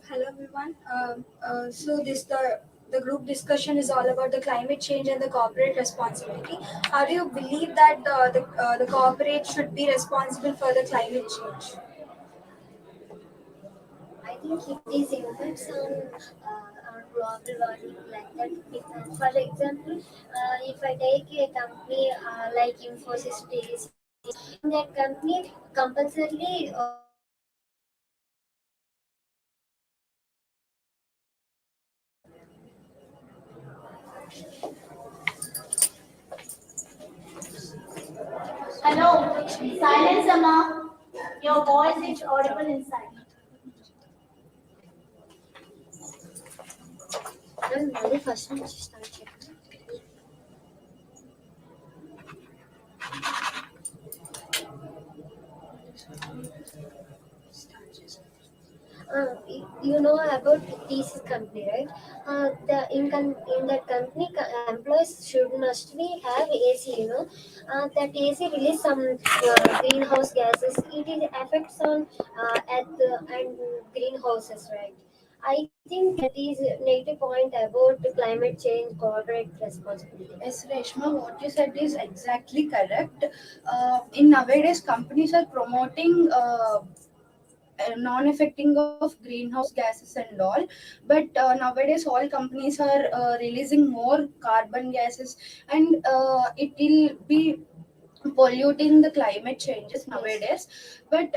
Hello everyone. So the group discussion is all about the climate change and the corporate responsibility. How do you believe that the corporate should be responsible for the climate change? I think it is impacts on global warming like that. For example, if I take a company like Infosys, TCS, in that company compulsorily Hello, silence Amma. Your voice is audible inside. mali first నుంచి start చేయాలి. You know about TCS company, right? In that company, employees should must be have AC. That AC release some greenhouse gases. It is affects on earth and greenhouses, right? I think that is a negative point about the climate change corporate responsibility. Yes, Reshma, what you said is exactly correct. In nowadays, companies are promoting non-affecting of greenhouse gases and all, but nowadays all companies are releasing more carbon gases, and it will be polluting the climate changes nowadays. But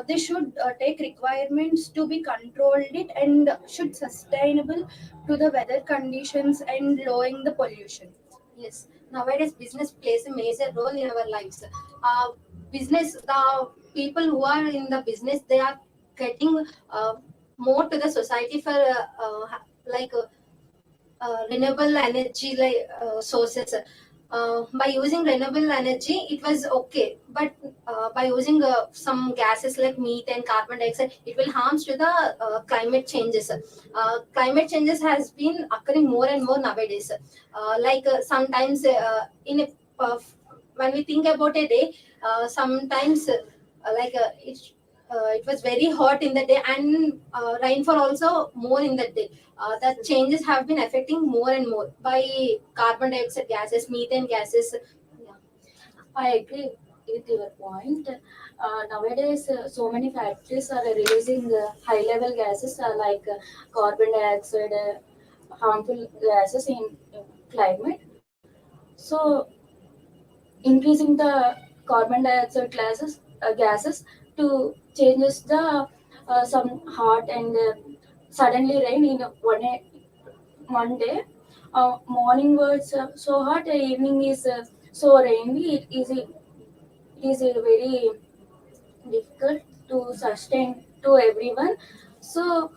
they should take requirements to be controlled it, and should sustainable to the weather conditions and lowering the pollution. Yes, nowadays business plays a major role in our lives. Uh, the people who are in the business, they are getting more to the society for like renewable energy sources. By using renewable energy, it was okay, but by using some gases like methane, carbon dioxide, it will harms to the climate changes. Climate changes has been occurring more and more nowadays. Sometimes in a when we think about a day, sometimes it was very hot in the day, and rainfall also more in the day. The changes have been affecting more and more by carbon dioxide gases, methane gases. Yeah. I agree with your point. Nowadays, so many factories are releasing high-level gases like carbon dioxide, harmful gases in climate. So, increasing the carbon dioxide gases to changes the some hot and suddenly rain in one day. Morning was so hot, evening is so rainy. It is very difficult to sustain to everyone. So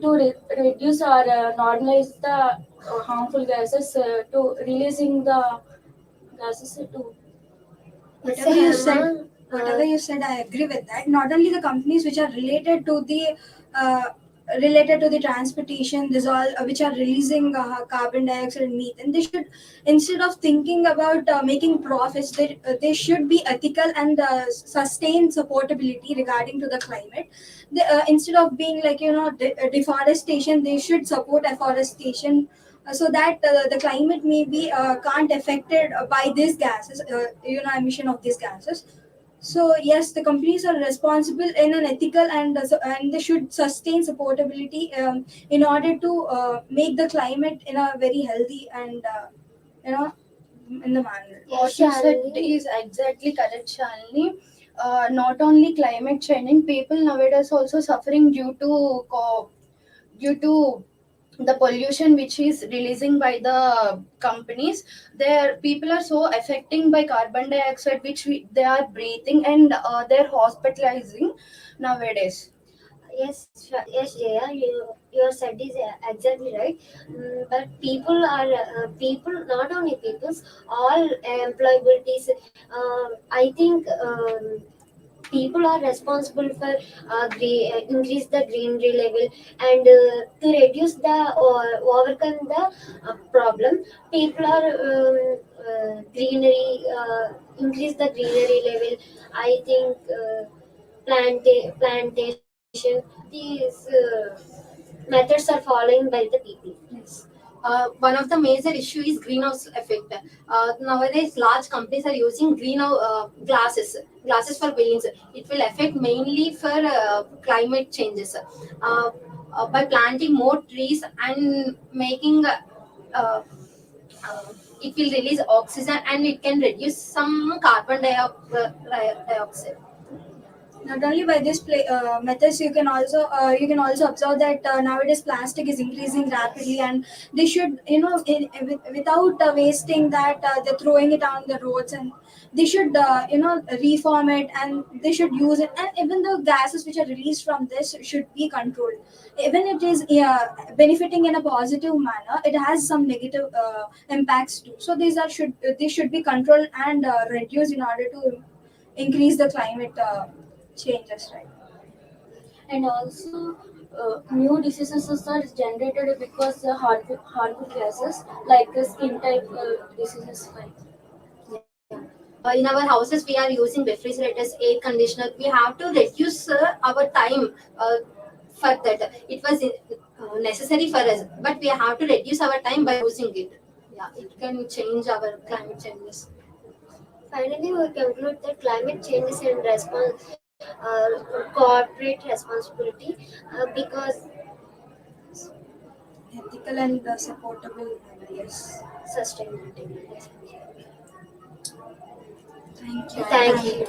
to reduce or normalize the harmful gases to releasing the gases to Whatever you said, I agree with that. Not only the companies which are uh, related to the transportation, this all which are releasing carbon dioxide and methane, they should, instead of thinking about making profits, they should be ethical and sustain supportability regarding to the climate. Instead of being like deforestation, they should support afforestation, so that the climate may be can't affected by these gases, emission of these gases. So yes, the companies are responsible in an ethical, and they should sustain supportability in order to make the climate in a very healthy and you know in the manner. What you said is exactly correct, Shalini. Not only climate changing, people nowadays also suffering due to the pollution which is releasing by the companies. Their people are so affecting by carbon dioxide which they are breathing, and they're hospitalizing nowadays. Yes, Jaya, your said is exactly right. But people, not only peoples, all employabilities. I think people are responsible for increase the greenery level and to reduce the or overcome the problem. People are greenery increase the greenery level. I think plantation these methods are following by the people. Yes. One of the major issue is greenhouse effect. Nowadays, large companies are using greenhouse glasses for buildings. It will affect mainly for climate changes. By planting more trees and making uh, it will release oxygen and it can reduce some dioxide. Not only by this methods, you can also observe that nowadays plastic is increasing rapidly, and they should, without wasting that, they're throwing it on the roads, and they should, reform it, and they should use it, and even the gases which are released from this should be controlled. Even it is benefiting in a positive manner, it has some negative impacts too. So these should be controlled and reduced in order to increase the climate changes, right? And also, new diseases are generated because harmful gases like skin type diseases. In our houses, we are using refrigerators, air conditioner. We have to reduce our time for that. It was necessary for us, but we have to reduce our time by using it. Yeah, it can change our climate changes. Finally, we conclude that climate change is in corporate responsibility because Ethical and supportable, yes. sustainability. Thank you. Thank you.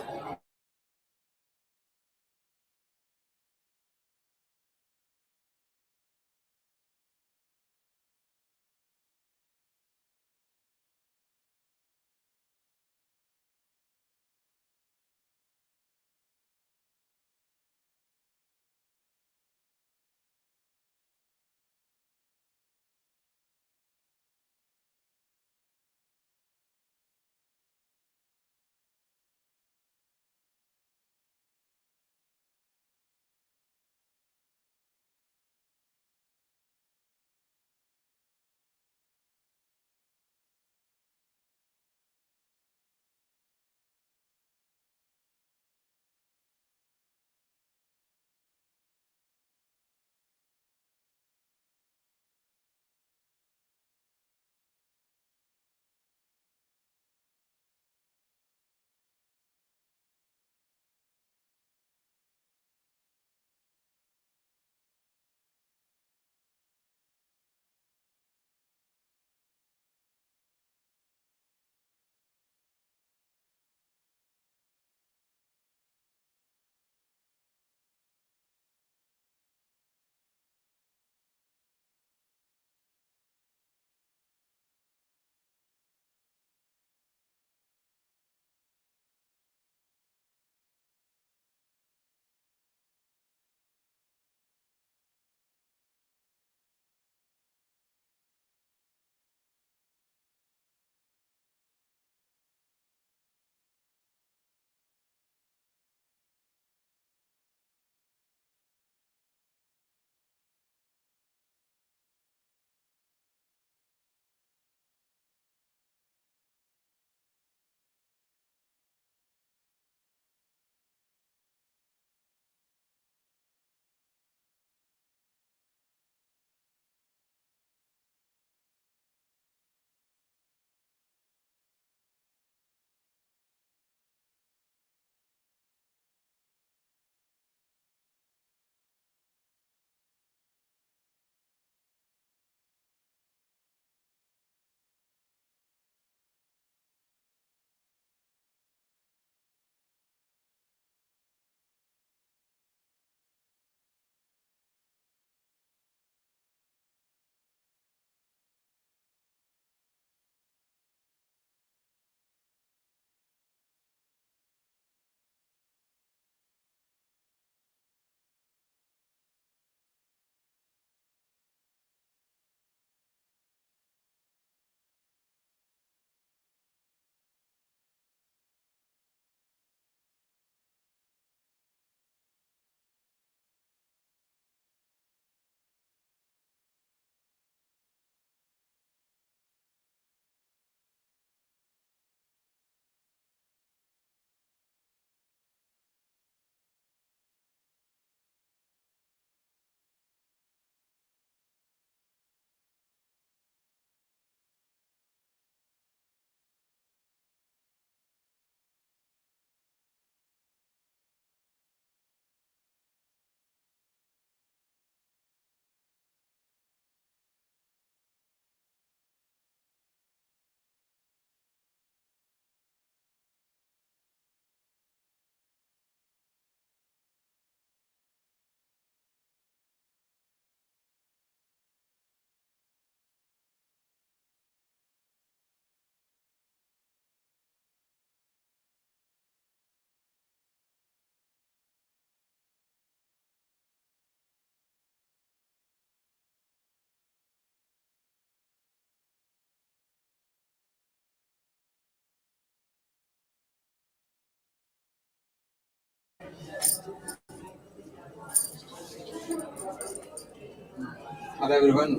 Hello everyone.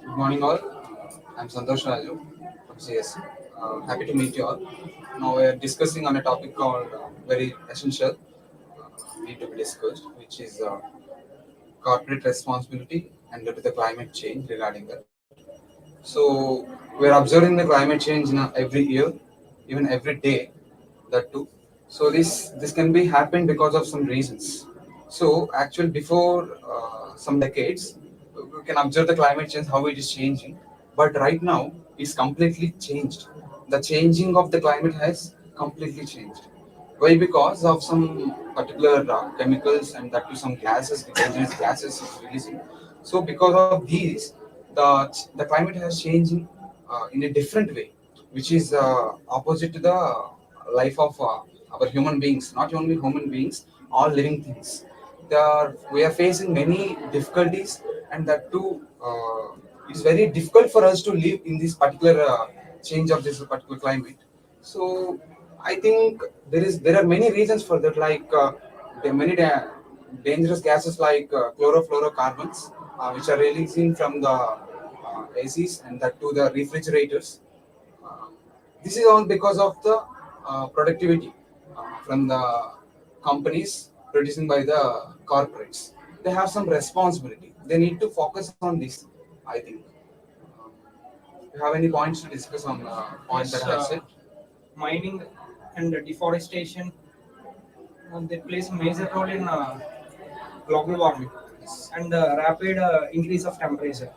Good morning all. I'm Santosh Raju from CSE. Happy to meet you all. Now we are discussing on a topic called very essential need to be discussed, which is corporate responsibility and due to the climate change regarding that. So we are observing the climate change every year, even every day, that too. So this can be happen because of some reasons. So actually before some decades, we can observe the climate change how it is changing. But right now it's completely changed. The changing of the climate has completely changed. Why? Because of some particular chemicals and that to some gases, the dangerous gases is releasing. So because of these, the climate has changing in a different way, which is opposite to the life of our human beings. Not only human beings, all living things. We are facing many difficulties, and that too, it's very difficult for us to live in this particular change of this particular climate. So I think there are many reasons for that, like there are many dangerous gases like chlorofluorocarbons, which are releasing from the ACs and that to the refrigerators. Uh, this is all because of the productivity from the companies producing by the corporates. They have some responsibility. They need to focus on this. I think. Um, you have any points to discuss on points Yes, that I have said? mining and deforestation they plays a major role in global warming and rapid increase of temperature.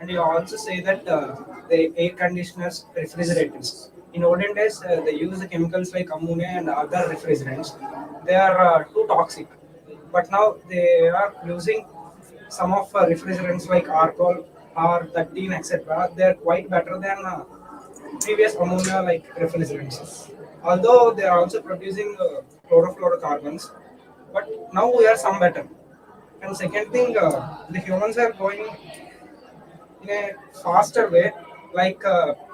And you also say that the air conditioners, refrigerators. In olden days, they use the chemicals like ammonia and other refrigerants. They are too toxic. But now they are using some of refrigerants like R12, R13, etc. They are quite better than previous ammonia like refrigerants. Although they are also producing chlorofluorocarbons, but now we are some better. And second thing, the humans are going in a faster way, like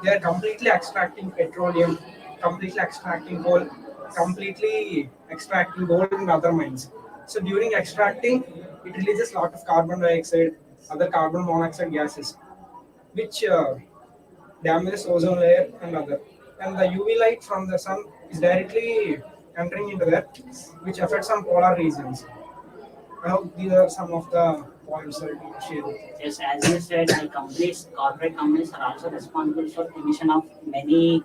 they are completely extracting petroleum, completely extracting coal, completely extracting gold in other mines. So during extracting, it releases a lot of carbon dioxide, other carbon monoxide gases, which damages ozone layer and other. And the UV light from the sun is directly entering into that, which affects some polar regions. I hope these are some of the points that we share with you. Yes, as you said, the companies, corporate companies are also responsible for emission of many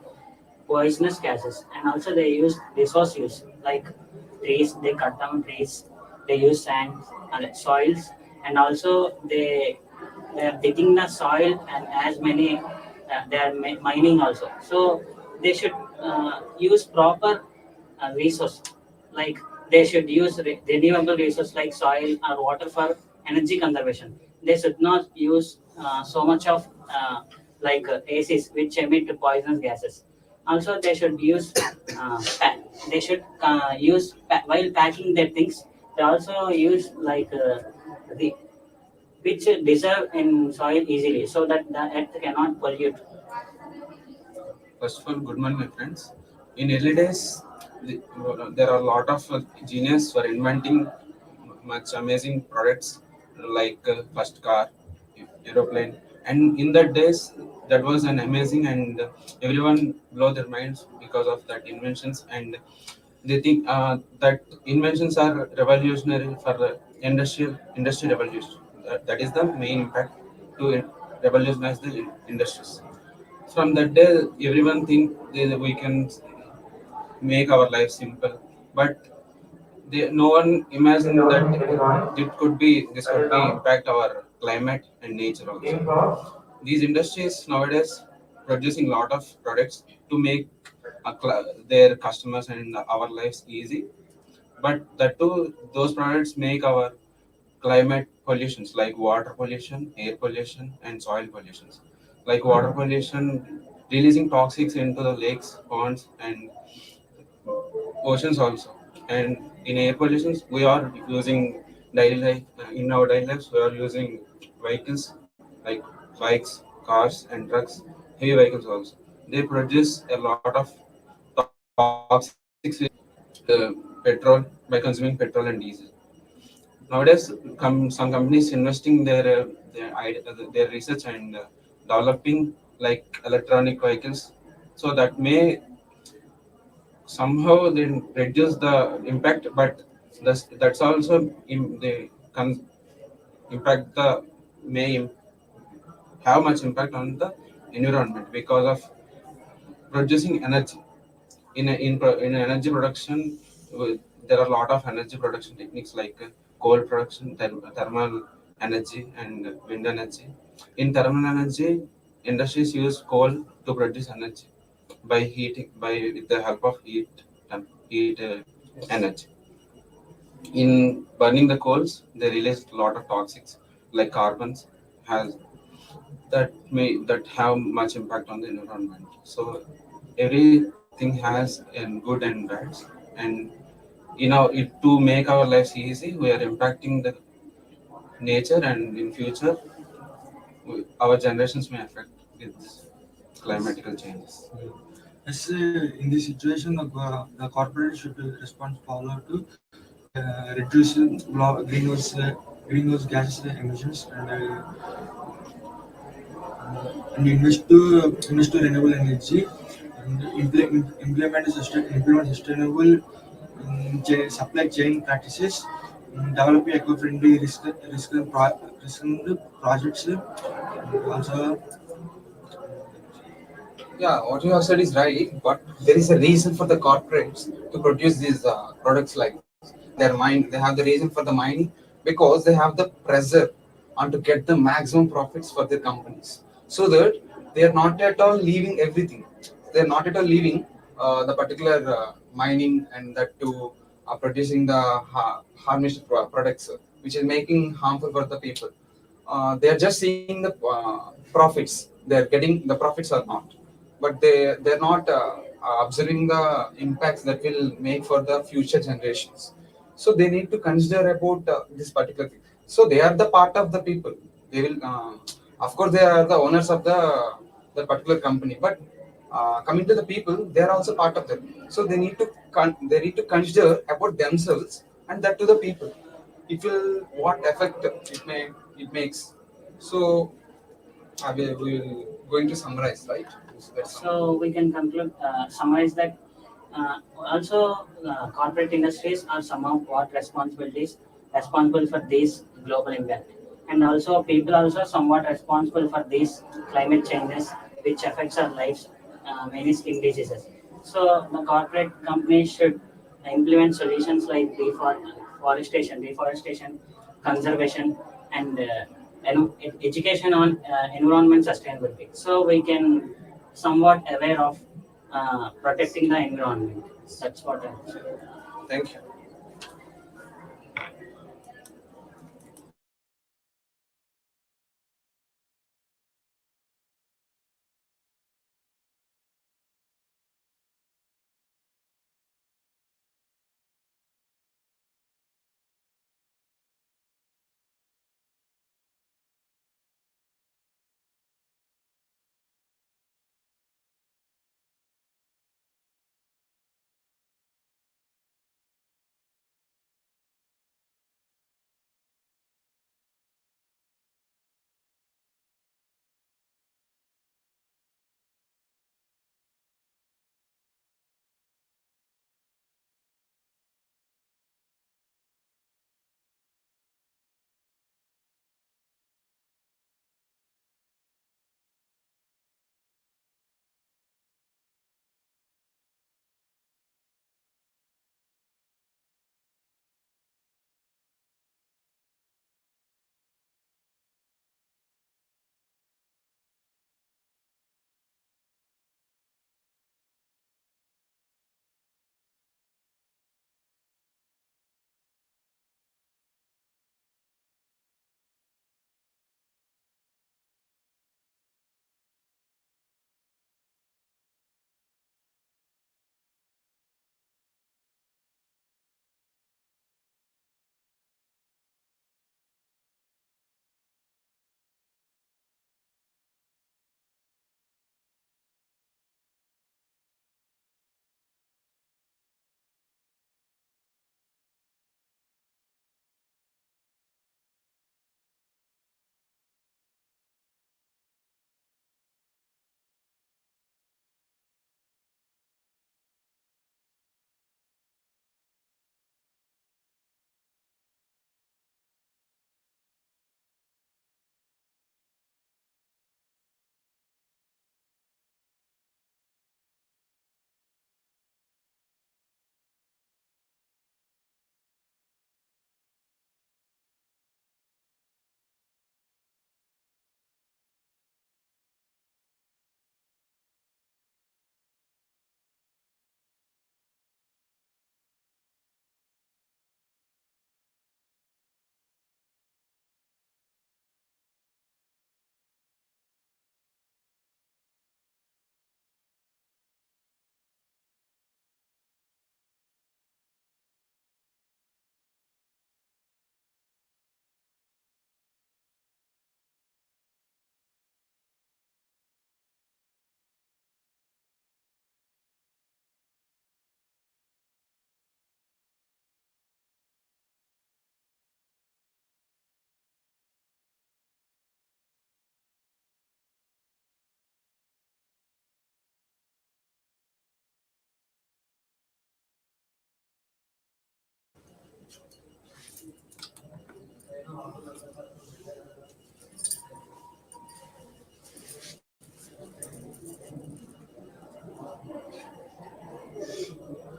poisonous gases, and also they use resource use like trees. They cut down trees. They use sand and soils, and also they are digging the soil and as many they are mining also. So they should use proper resource, like they should use renewable resource like soil or water for energy conservation. They should not use so much of ACs which emit poisonous gases. Also they should use they should while packing their things. They also use the which dissolve in soil easily so that the earth cannot pollute. First of all, good morning, my friends. In early days, there are a lot of genius for inventing much amazing products like first car, aeroplane, and in that days that was an amazing and everyone blow their minds because of that inventions, and they think that inventions are revolutionary for the industry revolution. That is the main impact to revolutionize the industries. From that day, everyone think we can make our life simple, but no one imagined that this could be impact our climate and nature also. These industries nowadays producing lot of products to make their customers and our lives easy, but that too those products make our climate pollutions like water pollution, air pollution, and soil pollutions. Like water pollution, releasing toxics into the lakes, ponds, and oceans also. And in air pollutions, we are using daily life in our daily lives. We are using vehicles like bikes, cars, and trucks, heavy vehicles also. They produce a lot of toxics. Uh, petrol by consuming petrol and diesel. Nowadays, some companies investing their research and developing like electronic vehicles, so that may somehow then reduce the impact, but that's also they can impact the may have much impact on the environment because of producing energy in energy production. There are a lot of energy production techniques like coal production, thermal energy, and wind energy. In thermal energy, industries use coal to produce energy by heating by with the help of heat energy. In burning the coals, they release a lot of toxics like carbons has that have much impact on the environment. So everything has good and bad, and to make our lives easy, we are impacting the nature, and in future, our generations may affect with climatical changes. Yes, in this situation, the corporate should respond follow to reduce greenhouse gas emissions and invest to renewable energy and implement sustainable supply chain practices, develop eco-friendly risk and projects, and also Yeah, what you have said is right, but there is a reason for the corporates to produce these products like this. They have the reason for the mining because they have the pressure on to get the maximum profits for their companies, so that they are not at all leaving everything. They are not at all leaving the particular mining and that to producing the harmless products, which is making harmful for the people. They are just seeing the profits. They are getting the profits or not, but they're not observing the impacts that will make for the future generations. So they need to consider about this particular thing. So they are the part of the people. They will, of course, they are the owners of the particular company, but coming to the people, they are also part of them. So they need to consider about themselves and that to the people. It will what effect it makes. So we will going to summarize, right? So we can conclude, summarize that also corporate industries are some of what responsibilities responsible for this global impact, and also people also somewhat responsible for these climate changes which affects our lives, many skin diseases. So the corporate companies should implement solutions like deforestation, conservation, and education on environment sustainability. So we can somewhat aware of protecting the environment. That's what I would say. Thank you.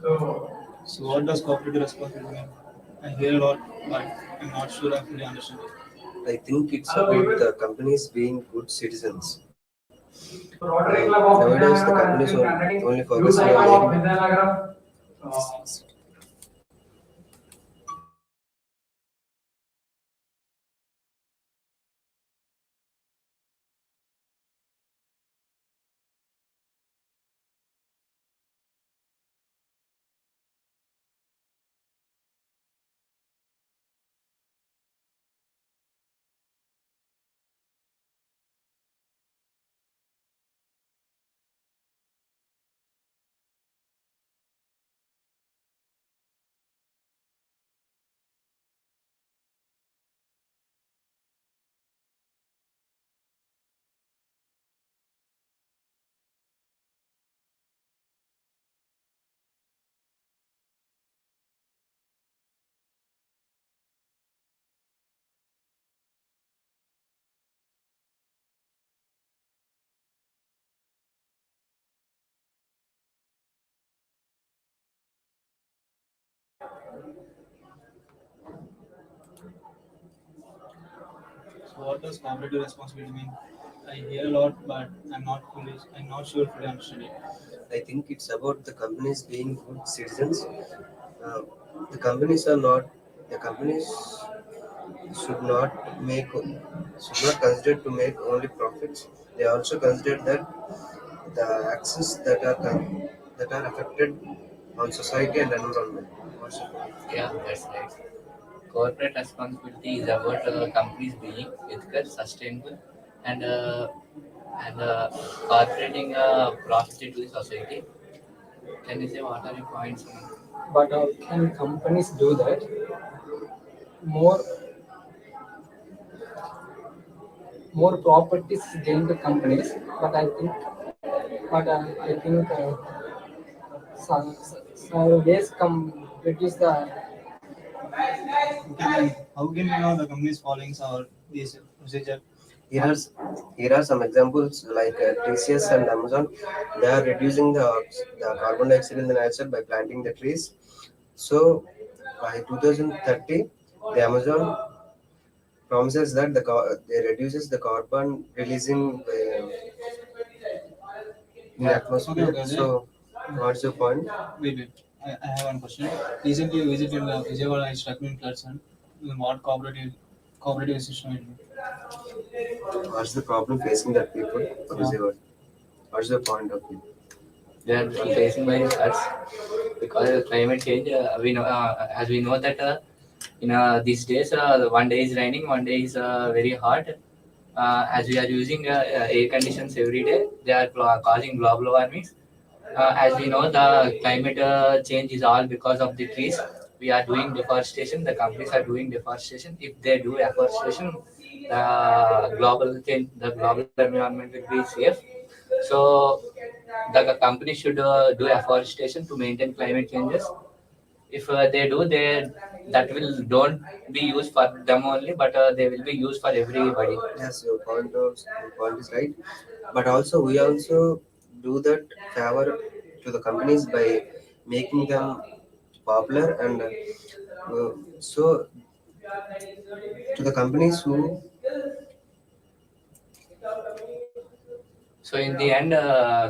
So what does corporate responsibility mean? I hear a lot, but I'm not sure I fully understand it. I think it's about the companies being good citizens. Nowadays, the companies only focusing on making. So what does corporate responsibility mean? I hear a lot, but I'm not sure fully understand it. I think it's about the companies being good citizens. Uh, the companies are not. The companies should not make should not consider to make only profits. They also consider that the access that are affected on society and environment. What's your point? Yeah, that's right. Corporate responsibility is about companies being ethical, sustainable, and incorporating profit into the society. Can you say what are your points? But how can companies do that? More more properties gain the companies, but I think some ways come reduce the. Okay, then how can we know the company's following our this procedure? Here are, here are some examples like TCS and Amazon. They are reducing the carbon dioxide in the nature by planting the trees. So by 2030, the Amazon promises that they reduces the carbon releasing in the atmosphere. Okay. So what's your point? Wait. I have one question. Recently, you visited Vijayawada. I struck me in person. What cooperative system it is? What's the problem facing that people? What's the point of it? They are facing by us because of climate change. We know, as we know that in these days, one day is raining, one day is very hot. As we are using air conditions every day, they are causing global warming. As we know, the climate change is all because of the trees. We are doing deforestation. The companies are doing deforestation. If they do afforestation, the global environment will be safe. So the company should do afforestation to maintain climate changes. If they do, they that will don't be used for them only, but they will be used for everybody. Yes, your point is right. But also we also do that favor to the companies by making them popular and so to the companies who So in the end,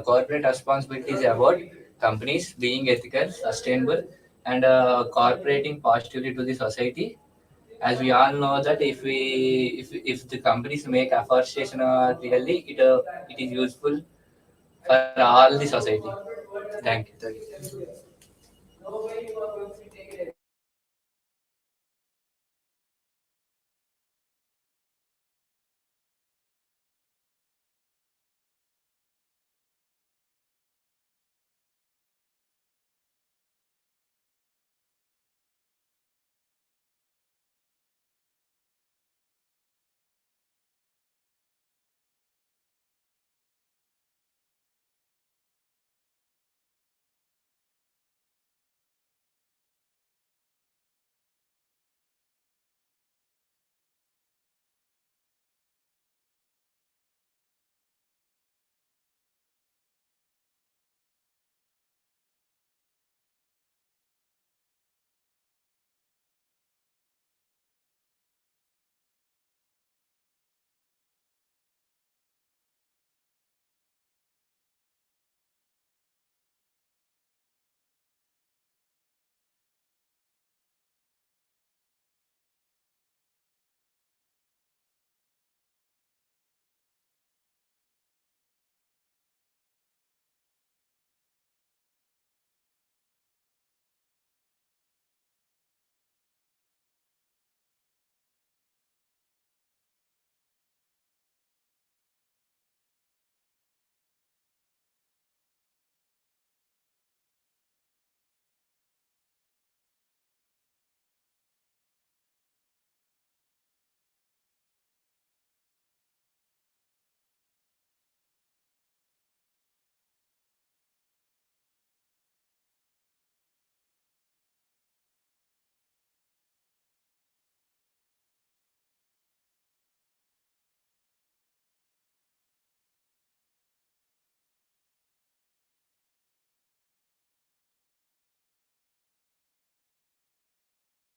corporate responsibility is about companies being ethical, sustainable, and cooperating positively to the society. As we all know that if the companies make afforestation really, it is useful for all the society. Thank you. Thank you.